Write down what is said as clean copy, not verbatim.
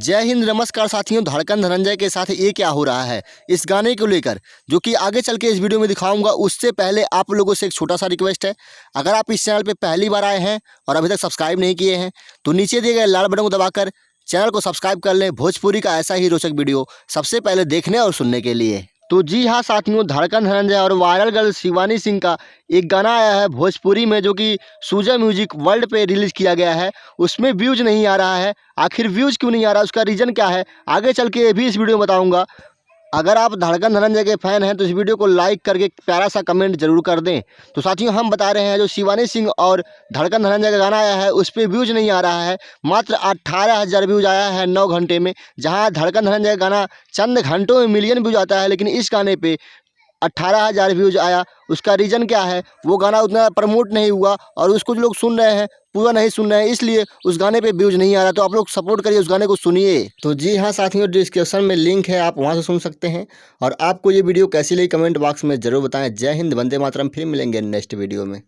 जय हिंद, नमस्कार साथियों। धड़कन धनंजय के साथ ये क्या हो रहा है इस गाने को लेकर, जो कि आगे चल के इस वीडियो में दिखाऊंगा। उससे पहले आप लोगों से एक छोटा सा रिक्वेस्ट है, अगर आप इस चैनल पे पहली बार आए हैं और अभी तक सब्सक्राइब नहीं किए हैं तो नीचे दिए गए लाल बटन को दबाकर चैनल को सब्सक्राइब कर लें, भोजपुरी का ऐसा ही रोचक वीडियो सबसे पहले देखने और सुनने के लिए। तो जी हाँ साथियों, धड़कन धनंजय और वायरल गर्ल शिवानी सिंह का एक गाना आया है भोजपुरी में, जो कि सूजा म्यूजिक वर्ल्ड पे रिलीज किया गया है। उसमें व्यूज नहीं आ रहा है। आखिर व्यूज क्यों नहीं आ रहा, उसका रीज़न क्या है, आगे चल के भी इस वीडियो में बताऊंगा। अगर आप धड़कन धनंजय के फैन हैं तो इस वीडियो को लाइक करके प्यारा सा कमेंट जरूर कर दें। तो साथियों, हम बता रहे हैं जो शिवानी सिंह और धड़कन धनंजय का गाना आया है उस पर व्यूज नहीं आ रहा है। मात्र 18,000 व्यूज आया है 9 घंटे में, जहां धड़कन धनंजय का गाना चंद घंटों में मिलियन व्यूज आता है, लेकिन इस गाने पे 18,000 व्यूज आया। उसका रीज़न क्या है, वो गाना उतना प्रमोट नहीं हुआ और उसको जो लोग सुन रहे हैं पूरा नहीं सुन रहे हैं, इसलिए उस गाने पे व्यूज नहीं आ रहा। तो आप लोग सपोर्ट करिए, उस गाने को सुनिए। तो जी हाँ साथियों, डिस्क्रिप्शन में लिंक है, आप वहाँ से सुन सकते हैं। और आपको ये वीडियो कैसी लगी कमेंट बॉक्स में ज़रूर बताएं। जय हिंद, वंदे मातरम। फिर मिलेंगे नेक्स्ट वीडियो में।